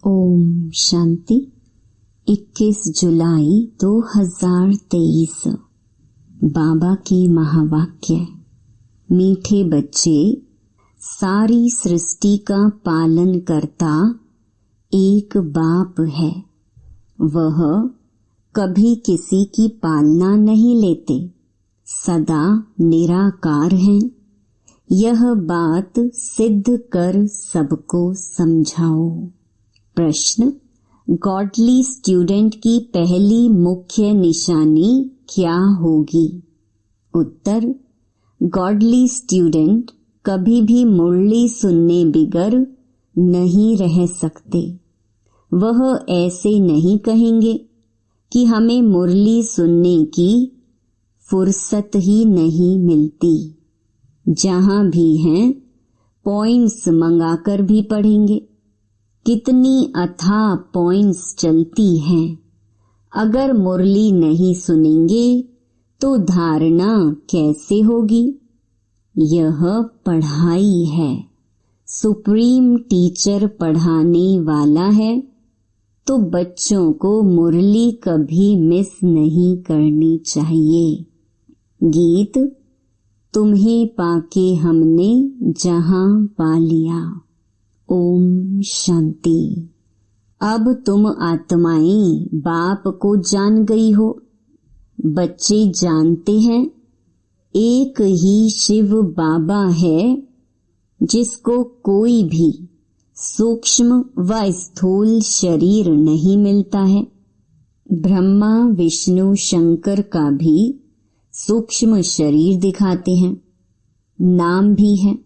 ओम शांति। 21 जुलाई 2023। बाबा के महावाक्य। मीठे बच्चे, सारी सृष्टि का पालन करता एक बाप है। वह कभी किसी की पालना नहीं लेते, सदा निराकार हैं। यह बात सिद्ध कर सबको समझाओ। प्रश्न: गॉडली स्टूडेंट की पहली मुख्य निशानी क्या होगी? उत्तर: गॉडली स्टूडेंट कभी भी मुरली सुनने बिगर नहीं रह सकते। वह ऐसे नहीं कहेंगे कि हमें मुरली सुनने की फुर्सत ही नहीं मिलती। जहां भी हैं, पॉइंट्स मंगाकर भी पढ़ेंगे। कितनी अथाह पॉइंट्स चलती हैं। अगर मुरली नहीं सुनेंगे तो धारणा कैसे होगी? यह पढ़ाई है। सुप्रीम टीचर पढ़ाने वाला है, तो बच्चों को मुरली कभी मिस नहीं करनी चाहिए। गीत: तुम्हें पाके हमने जहां पा लिया। ओम शांति। अब तुम आत्माएं बाप को जान गई हो। बच्चे जानते हैं एक ही शिव बाबा है, जिसको कोई भी सूक्ष्म व स्थूल शरीर नहीं मिलता है। ब्रह्मा विष्णु शंकर का भी सूक्ष्म शरीर दिखाते हैं, नाम भी है।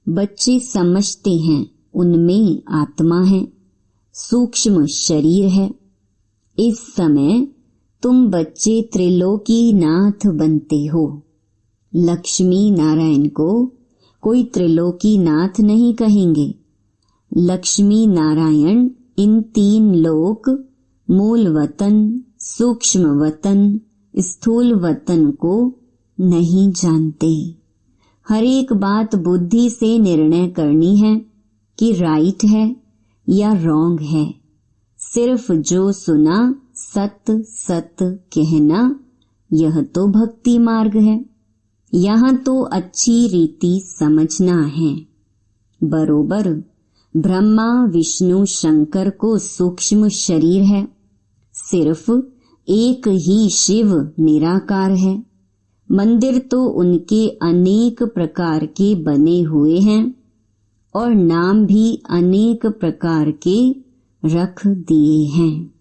बच्चे समझते हैं उनमें आत्मा है, सूक्ष्म शरीर है। इस समय तुम बच्चे त्रिलोकीनाथ बनते हो। लक्ष्मी नारायण को कोई त्रिलोकीनाथ नहीं कहेंगे। लक्ष्मी नारायण इन 3 लोक, मूल वतन, सूक्ष्म वतन, स्थूल वतन को नहीं जानते। हर एक बात बुद्धि से निर्णय करनी है कि राइट है या रॉन्ग है। सिर्फ जो सुना सत सत कहना, यह तो भक्ति मार्ग है। यहाँ तो अच्छी रीति समझना है। बरोबर ब्रह्मा विष्णु शंकर को सूक्ष्म शरीर है। सिर्फ एक ही शिव निराकार है। मंदिर तो उनके अनेक प्रकार के बने हुए हैं और नाम भी अनेक प्रकार के रख दिए हैं।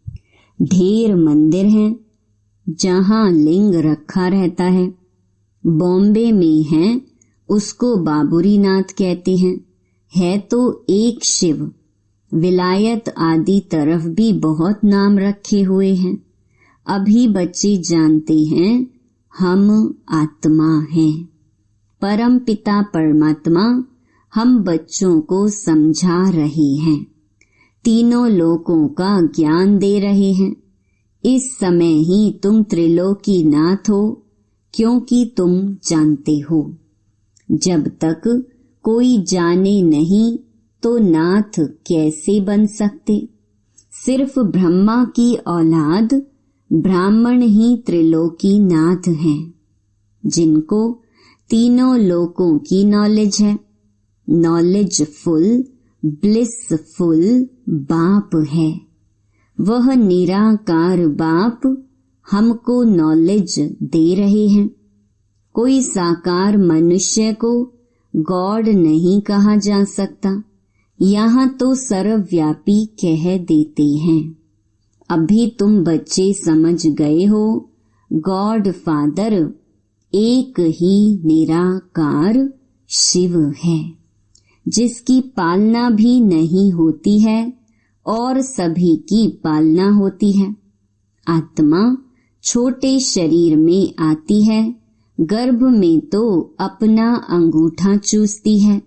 ढेर मंदिर हैं जहां लिंग रखा रहता है। बॉम्बे में है, उसको बाबुरी नाथ कहते हैं। है तो एक शिव। विलायत आदि तरफ भी बहुत नाम रखे हुए हैं। अभी बच्चे जानते हैं हम आत्मा हैं। परम पिता परमात्मा हम बच्चों को समझा रहे हैं, तीनों लोकों का ज्ञान दे रहे हैं। इस समय ही तुम त्रिलोकीनाथ हो, क्योंकि तुम जानते हो। जब तक कोई जाने नहीं तो नाथ कैसे बन सकते? सिर्फ ब्रह्मा की औलाद ब्राह्मण ही त्रिलोकीनाथ हैं, जिनको तीनों लोकों की नॉलेज है। नॉलेजफुल ब्लिसफुल बाप है। वह निराकार बाप हमको नॉलेज दे रहे हैं। कोई साकार मनुष्य को गॉड नहीं कहा जा सकता। यहाँ तो सर्वव्यापी कह देते हैं। अभी तुम बच्चे समझ गए हो, गॉड फादर एक ही निराकार शिव है, जिसकी पालना भी नहीं होती है और सभी की पालना होती है। आत्मा छोटे शरीर में आती है, गर्भ में तो अपना अंगूठा चूसती है।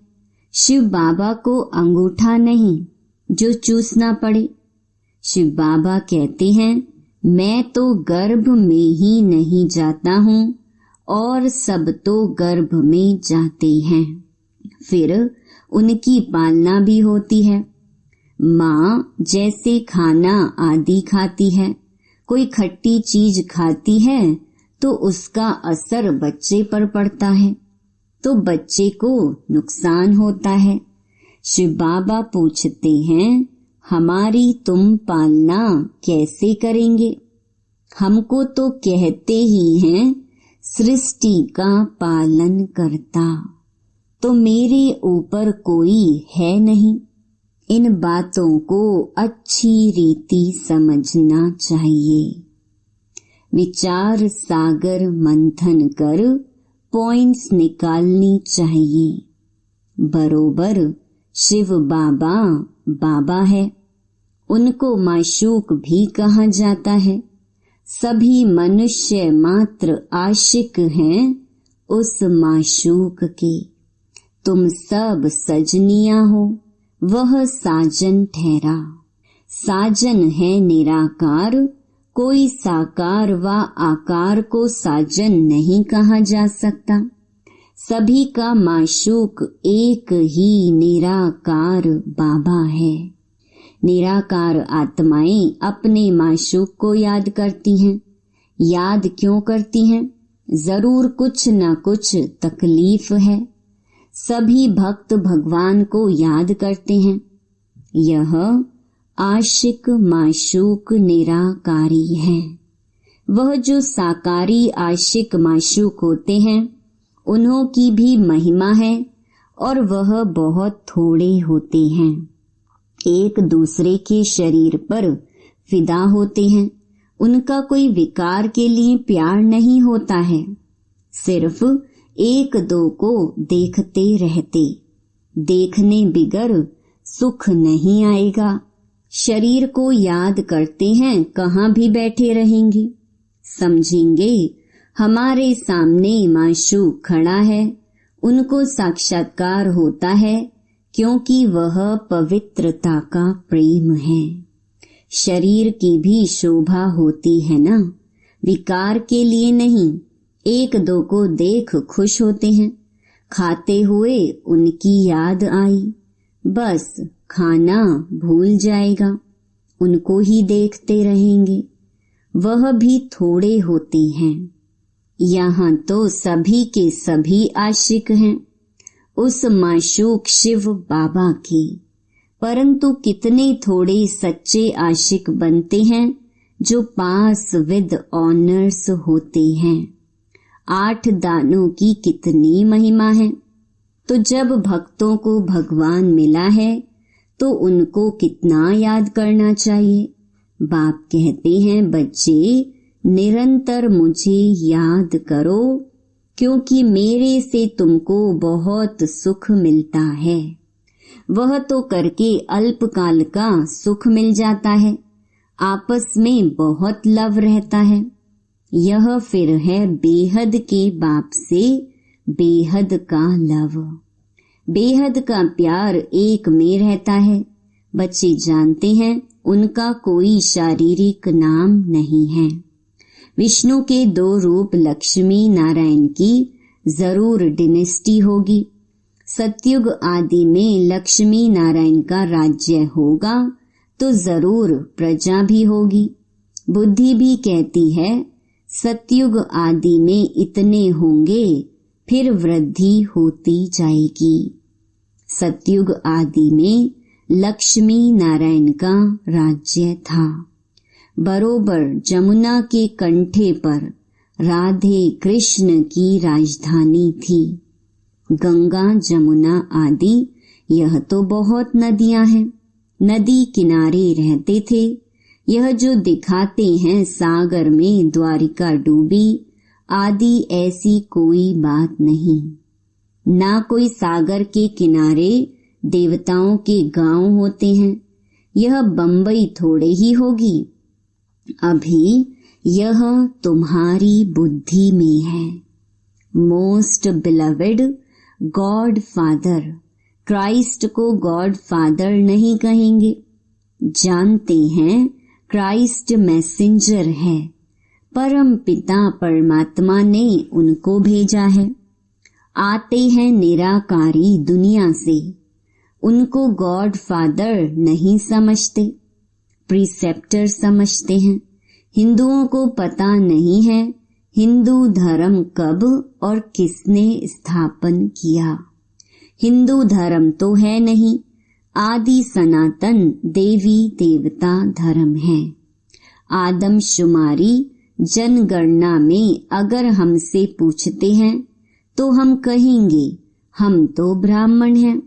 शिव बाबा को अंगूठा नहीं जो चूसना पड़े। शिव बाबा कहते हैं, मैं तो गर्भ में ही नहीं जाता हूँ और सब तो गर्भ में जाते हैं। फिर उनकी पालना भी होती है। माँ जैसे खाना आदि खाती है, कोई खट्टी चीज खाती है तो उसका असर बच्चे पर पड़ता है, तो बच्चे को नुकसान होता है। शिव बाबा पूछते हैं, हमारी तुम पालना कैसे करेंगे? हमको तो कहते ही हैं सृष्टि का पालन करता, तो मेरे ऊपर कोई है नहीं। इन बातों को अच्छी रीति समझना चाहिए। विचार सागर मंथन कर पॉइंट्स निकालनी चाहिए। बरोबर शिव बाबा बाबा है, उनको माशूक भी कहा जाता है। सभी मनुष्य मात्र आशिक हैं उस माशूक के। तुम सब सजनिया हो, वह साजन ठहरा। साजन है निराकार, कोई साकार व आकार को साजन नहीं कहा जा सकता। सभी का माशूक एक ही निराकार बाबा है। निराकार आत्माएं अपने माशूक को याद करती हैं। याद क्यों करती हैं? जरूर कुछ न कुछ तकलीफ है। सभी भक्त भगवान को याद करते हैं। यह आशिक माशूक निराकारी है। वह जो साकारी आशिक माशूक होते हैं, उन्हों की भी महिमा है और वह बहुत थोड़े होते हैं। एक दूसरे के शरीर पर फिदा होते हैं। उनका कोई विकार के लिए प्यार नहीं होता है। सिर्फ एक दो को देखते रहते। देखने बिगर सुख नहीं आएगा। शरीर को याद करते हैं, कहाँ भी बैठे रहेंगे। समझेंगे हमारे सामने माशूक खड़ा है, उनको साक्षात्कार होता है, क्योंकि वह पवित्रता का प्रेम है। शरीर की भी शोभा होती है ना, विकार के लिए नहीं। एक दो को देख खुश होते हैं। खाते हुए उनकी याद आई, बस खाना भूल जाएगा, उनको ही देखते रहेंगे। वह भी थोड़े होते हैं। यहाँ तो सभी के सभी आशिक हैं उस माशूक शिव बाबा के। परंतु कितने थोड़े सच्चे आशिक बनते हैं जो पास विद ऑनर्स होते हैं। 8 दानों की कितनी महिमा है। तो जब भक्तों को भगवान मिला है तो उनको कितना याद करना चाहिए। बाप कहते हैं, बच्चे निरंतर मुझे याद करो, क्योंकि मेरे से तुमको बहुत सुख मिलता है। वह तो करके अल्पकाल का सुख मिल जाता है, आपस में बहुत लव रहता है। यह फिर है बेहद के बाप से बेहद का लव। बेहद का प्यार एक में रहता है। बच्चे जानते हैं उनका कोई शारीरिक नाम नहीं है। विष्णु के 2 रूप लक्ष्मी नारायण की जरूर डिनेस्टी होगी। सतयुग आदि में लक्ष्मी नारायण का राज्य होगा तो जरूर प्रजा भी होगी। बुद्धि भी कहती है सतयुग आदि में इतने होंगे, फिर वृद्धि होती जाएगी। सतयुग आदि में लक्ष्मी नारायण का राज्य था। बरोबर जमुना के कंठे पर राधे कृष्ण की राजधानी थी। गंगा जमुना आदि यह तो बहुत नदियां हैं। नदी किनारे रहते थे। यह जो दिखाते हैं सागर में द्वारिका डूबी आदि, ऐसी कोई बात नहीं। ना कोई सागर के किनारे देवताओं के गांव होते हैं। यह बंबई थोड़े ही होगी। अभी यह तुम्हारी बुद्धि में है। Most beloved God father, Christ को गॉड फादर नहीं कहेंगे। जानते हैं क्राइस्ट मैसेंजर है। परम पिता परमात्मा ने उनको भेजा है। आते हैं निराकारी दुनिया से। उनको गॉड फादर नहीं समझते, प्रीसेप्टर समझते हैं। हिंदुओं को पता नहीं है हिंदू धर्म कब और किसने स्थापन किया। हिंदू धर्म तो है नहीं, आदि सनातन देवी देवता धर्म है। आदमशुमारी जनगणना में अगर हमसे पूछते हैं तो हम कहेंगे हम तो ब्राह्मण हैं।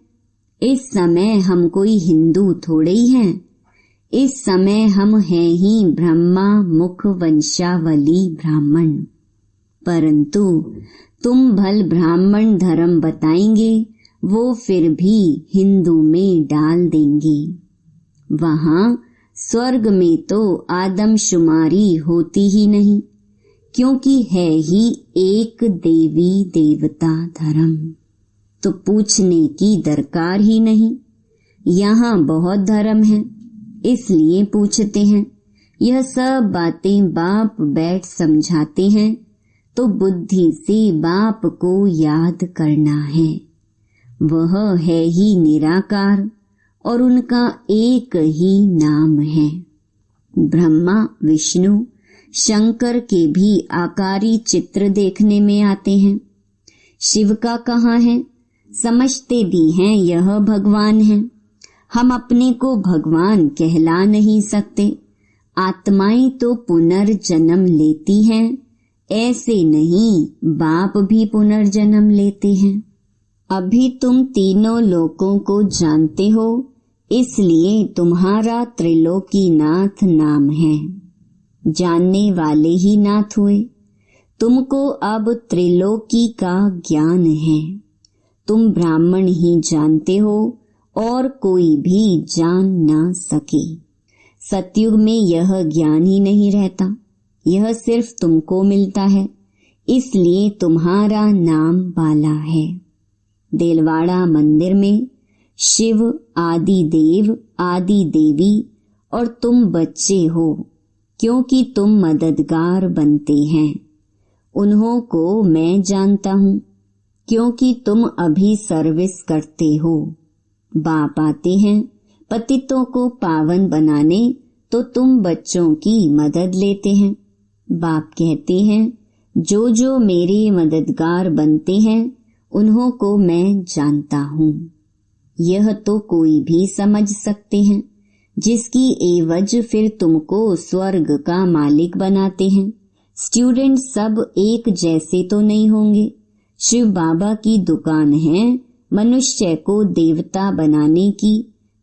इस समय हम कोई हिंदू थोड़े ही हैं। इस समय हम हैं ही ब्रह्मा मुख वंशावली ब्राह्मण। परंतु तुम भल ब्राह्मण धर्म बताएंगे, वो फिर भी हिंदू में डाल देंगे। वहां स्वर्ग में तो आदमशुमारी होती ही नहीं, क्योंकि है ही एक देवी देवता धर्म, तो पूछने की दरकार ही नहीं। यहाँ बहुत धर्म है, इसलिए पूछते हैं। यह सब बातें बाप बैठ समझाते हैं, तो बुद्धि से बाप को याद करना है। वह है ही निराकार और उनका एक ही नाम है। ब्रह्मा विष्णु शंकर के भी आकारी चित्र देखने में आते हैं। शिव का कहाँ है? समझते भी हैं यह भगवान है। हम अपने को भगवान कहला नहीं सकते। आत्माएं तो पुनर्जन्म लेती हैं, ऐसे नहीं बाप भी पुनर्जन्म लेते हैं। अभी तुम तीनों लोकों को जानते हो, इसलिए तुम्हारा त्रिलोकीनाथ नाम है। जानने वाले ही नाथ हुए। तुमको अब त्रिलोकी का ज्ञान है। तुम ब्राह्मण ही जानते हो और कोई भी जान ना सके। सतयुग में यह ज्ञान ही नहीं रहता, यह सिर्फ तुमको मिलता है, इसलिए तुम्हारा नाम बाला है। देलवाड़ा मंदिर में शिव आदि देव आदि देवी और तुम बच्चे हो, क्योंकि तुम मददगार बनते हैं। उन्हों को मैं जानता हूँ, क्योंकि तुम अभी सर्विस करते हो। बाप आते हैं पतितों को पावन बनाने, तो तुम बच्चों की मदद लेते हैं। बाप कहते हैं जो जो मेरे मददगार बनते हैं उन्हों को मैं जानता हूँ। यह तो कोई भी समझ सकते हैं, जिसकी एवज फिर तुमको स्वर्ग का मालिक बनाते हैं। स्टूडेंट सब एक जैसे तो नहीं होंगे। शिव बाबा की दुकान है मनुष्य को देवता बनाने की,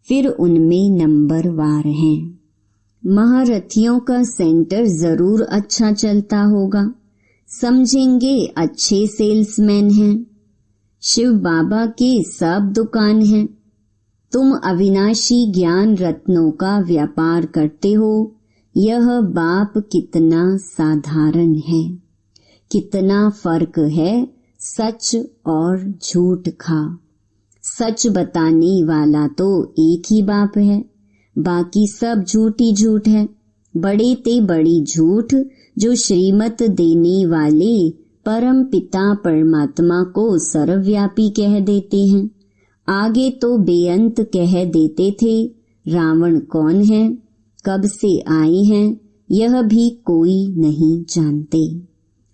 फिर उनमें नंबरवार हैं। महारथियों का सेंटर जरूर अच्छा चलता होगा, समझेंगे अच्छे सेल्समैन हैं। शिव बाबा के सब दुकान हैं। तुम अविनाशी ज्ञान रत्नों का व्यापार करते हो। यह बाप कितना साधारण है, कितना फर्क है सच और झूठ का। सच बताने वाला तो एक ही बाप है, बाकी सब झूठ ही झूठ है। बड़े ते बड़ी झूठ जो श्रीमत देने वाले परम पिता परमात्मा को सर्वव्यापी कह देते हैं। आगे तो बेअंत कह देते थे रावण कौन है, कब से आए हैं, यह भी कोई नहीं जानते।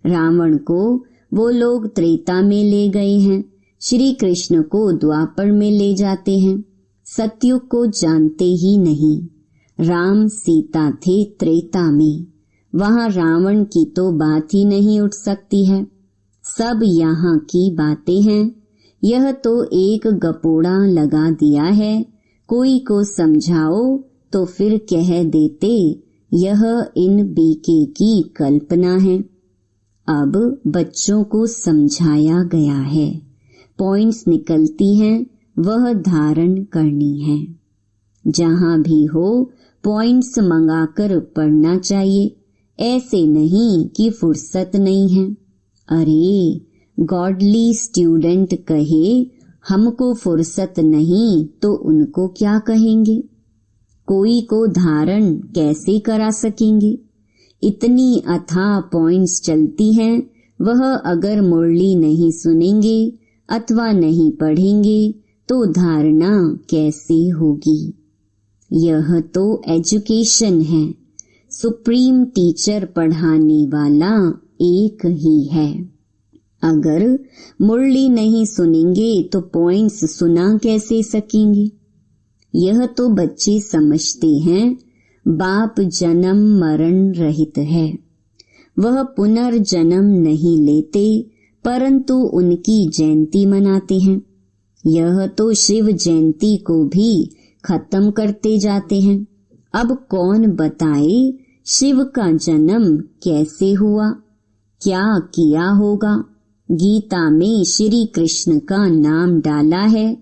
रावण को वो लोग त्रेता में ले गए हैं, श्री कृष्ण को द्वापर में ले जाते हैं। सतयुग को जानते ही नहीं। राम सीता थे त्रेता में, वहाँ रावण की तो बात ही नहीं उठ सकती है। सब यहाँ की बातें हैं। यह तो एक गपोड़ा लगा दिया है। कोई को समझाओ तो फिर कह देते यह इन बीके की कल्पना है। अब बच्चों को समझाया गया है, पॉइंट्स निकलती हैं, वह धारण करनी है। जहाँ भी हो पॉइंट्स मंगाकर पढ़ना चाहिए, ऐसे नहीं कि फुर्सत नहीं है। अरे गॉडली स्टूडेंट कहे हमको फुर्सत नहीं तो उनको क्या कहेंगे? कोई को धारण कैसे करा सकेंगे? इतनी अथाह पॉइंट्स चलती हैं, वह अगर मुरली नहीं सुनेंगे अथवा नहीं पढ़ेंगे तो धारणा कैसे होगी। यह तो एजुकेशन है। सुप्रीम टीचर पढ़ाने वाला एक ही है। अगर मुरली नहीं सुनेंगे तो पॉइंट्स सुना कैसे सकेंगे। यह तो बच्चे समझते हैं बाप जन्म मरण रहित है, वह पुनर्जन्म नहीं लेते, परंतु उनकी जयंती मनाते हैं। यह तो शिव जयंती को भी खत्म करते जाते हैं। अब कौन बताए शिव का जन्म कैसे हुआ, क्या किया होगा। गीता में श्री कृष्ण का नाम डाला है,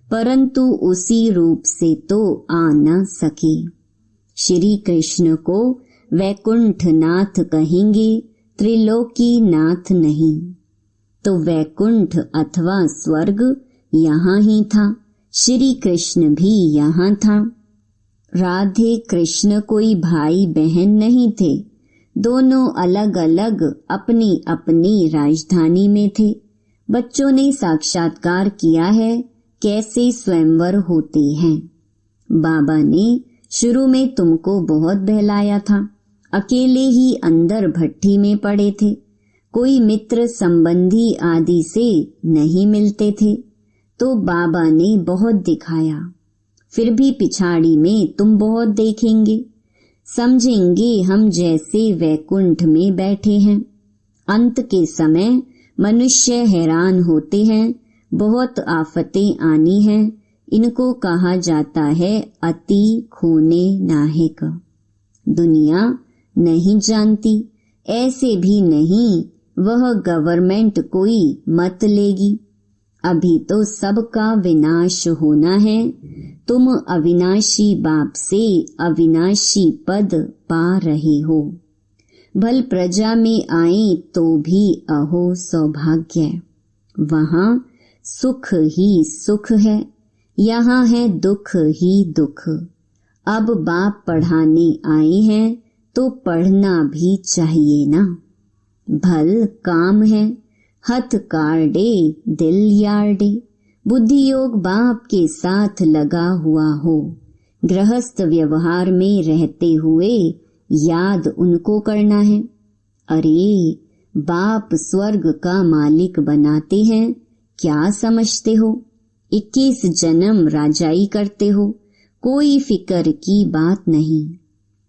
परंतु उसी रूप से तो आ न सके। श्री कृष्ण को वैकुंठ नाथ कहेंगे, त्रिलोकी नाथ नहीं। तो वैकुंठ अथवा स्वर्ग यहाँ ही था, श्री कृष्ण भी यहाँ था। राधे कृष्ण कोई भाई बहन नहीं थे, दोनों अलग अलग अपनी अपनी राजधानी में थे। बच्चों ने साक्षात्कार किया है कैसे स्वयंवर होते हैं। बाबा ने शुरू में तुमको बहुत बहलाया था, अकेले ही अंदर भट्ठी में पड़े थे, कोई मित्र संबंधी आदि से नहीं मिलते थे, तो बाबा ने बहुत दिखाया। फिर भी पिछाड़ी में तुम बहुत देखेंगे, समझेंगे हम जैसे वैकुंठ में बैठे हैं। अंत के समय मनुष्य हैरान होते हैं, बहुत आफतें आनी हैं। इनको कहा जाता है अति खूने नाहिक। दुनिया नहीं जानती, ऐसे भी नहीं वह गवर्नमेंट कोई मत लेगी। अभी तो सबका विनाश होना है। तुम अविनाशी बाप से अविनाशी पद पा रहे हो। भल प्रजा में आए तो भी अहो सौभाग्य। वहाँ सुख ही सुख है, यहाँ है दुख ही दुख। अब बाप पढ़ाने आए हैं तो पढ़ना भी चाहिए ना। भल काम है, हथ कार्डे दिल यार्डे। बुद्धि योग बाप के साथ लगा हुआ हो, गृहस्थ व्यवहार में रहते हुए याद उनको करना है। अरे बाप स्वर्ग का मालिक बनाते हैं, क्या समझते हो। 21 जन्म राजाई करते हो, कोई फिक्र की बात नहीं।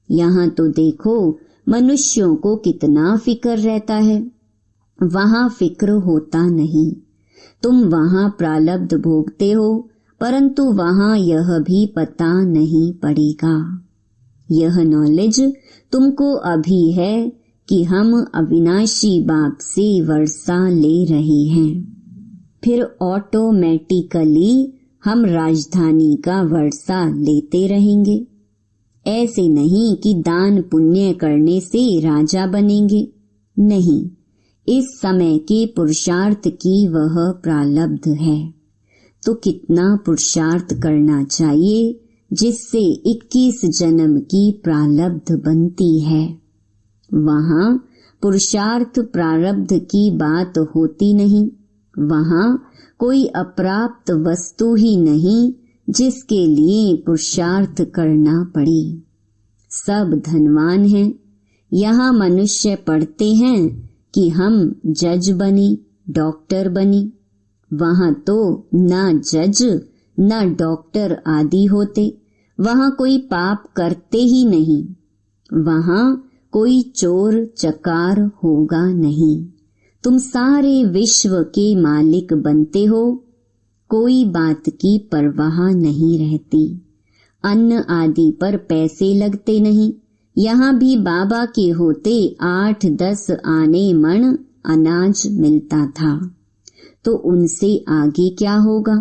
यहाँ तो देखो मनुष्यों को कितना फिक्र रहता है, वहाँ फिक्र होता नहीं। तुम वहाँ प्रारब्ध भोगते हो, परंतु वहाँ यह भी पता नहीं पड़ेगा। यह नॉलेज तुमको अभी है कि हम अविनाशी बाप से वर्षा ले रहे हैं, फिर ऑटोमेटिकली हम राजधानी का वर्षा लेते रहेंगे। ऐसे नहीं कि दान पुण्य करने से राजा बनेंगे, नहीं। इस समय के पुरुषार्थ की वह प्रारब्ध है, तो कितना पुरुषार्थ करना चाहिए जिससे 21 जन्म की प्रारब्ध बनती है। वहाँ पुरुषार्थ प्रारब्ध की बात होती नहीं, वहाँ कोई अप्राप्त वस्तु ही नहीं जिसके लिए पुरुषार्थ करना पड़े। सब धनवान हैं। यहाँ मनुष्य पढ़ते हैं कि हम जज बने, डॉक्टर बने। वहाँ तो ना जज ना डॉक्टर आदि होते, वहाँ कोई पाप करते ही नहीं, वहाँ कोई चोर चकार होगा नहीं। तुम सारे विश्व के मालिक बनते हो, कोई बात की परवाह नहीं रहती। अन्न आदि पर पैसे लगते नहीं। यहाँ भी बाबा के होते 8-10 आने मन अनाज मिलता था, तो उनसे आगे क्या होगा।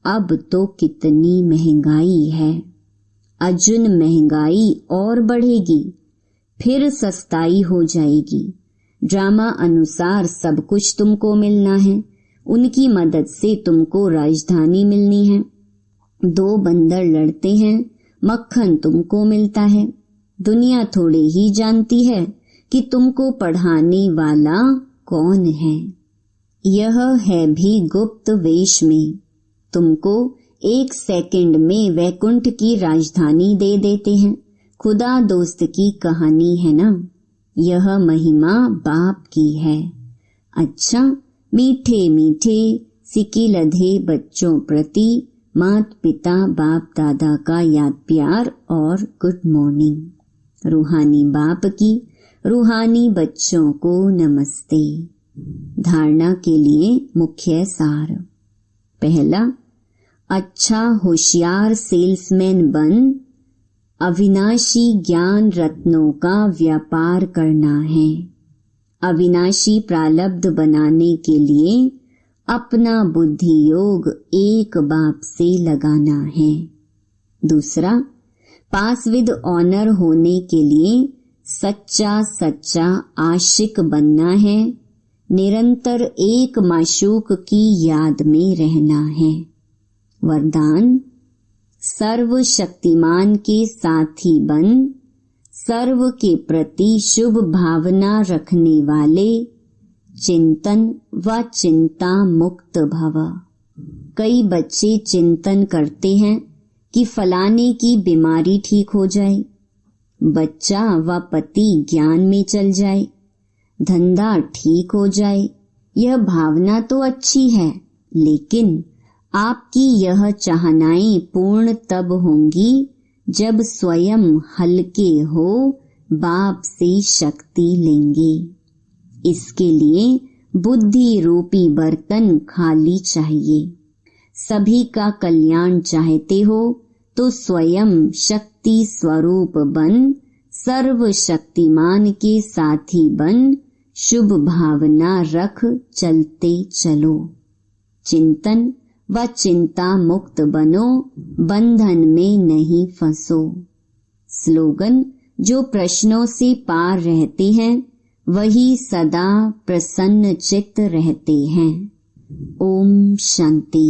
अब तो कितनी महंगाई है, अजुन महंगाई और बढ़ेगी, फिर सस्ताई हो जाएगी। ड्रामा अनुसार सब कुछ तुमको मिलना है, उनकी मदद से तुमको राजधानी मिलनी है। 2 बंदर लड़ते हैं, मक्खन तुमको मिलता है। दुनिया थोड़े ही जानती है कि तुमको पढ़ाने वाला कौन है। यह है भी गुप्त वेश में, तुमको 1 सेकंड में वैकुंठ की राजधानी दे देते हैं। खुदा दोस्त की कहानी है ना। यह महिमा बाप की है। अच्छा, मीठे मीठे सिकी लधे बच्चों प्रति मात पिता बाप दादा का याद प्यार और गुड मॉर्निंग। रूहानी बाप की रूहानी बच्चों को नमस्ते। धारणा के लिए मुख्य सार। पहला, अच्छा होशियार सेल्समैन बन अविनाशी ज्ञान रत्नों का व्यापार करना है। अविनाशी प्रालब्ध बनाने के लिए अपना बुद्धि योग एक बाप से लगाना है। दूसरा, पास विद ऑनर होने के लिए सच्चा सच्चा आशिक बनना है। निरंतर एक माशूक की याद में रहना है। वरदान, सर्वशक्तिमान के साथी बन सर्व के प्रति शुभ भावना रखने वाले चिंतन व चिंता मुक्त भव। कई बच्चे चिंतन करते हैं कि फलाने की बीमारी ठीक हो जाए, बच्चा व पति ज्ञान में चल जाए, धंधा ठीक हो जाए। यह भावना तो अच्छी है, लेकिन आपकी यह चाहनाएं पूर्ण तब होंगी जब स्वयं हल्के हो बाप से शक्ति लेंगे। इसके लिए बुद्धि रूपी बर्तन खाली चाहिए। सभी का कल्याण चाहते हो तो स्वयं शक्ति स्वरूप बन सर्वशक्तिमान के साथी बन शुभ भावना रख चलते चलो। चिंतन व चिंता मुक्त बनो, बंधन में नहीं फंसो। स्लोगन, जो प्रश्नों से पार रहते हैं वही सदा प्रसन्न चित्त रहते हैं। ओम शांति।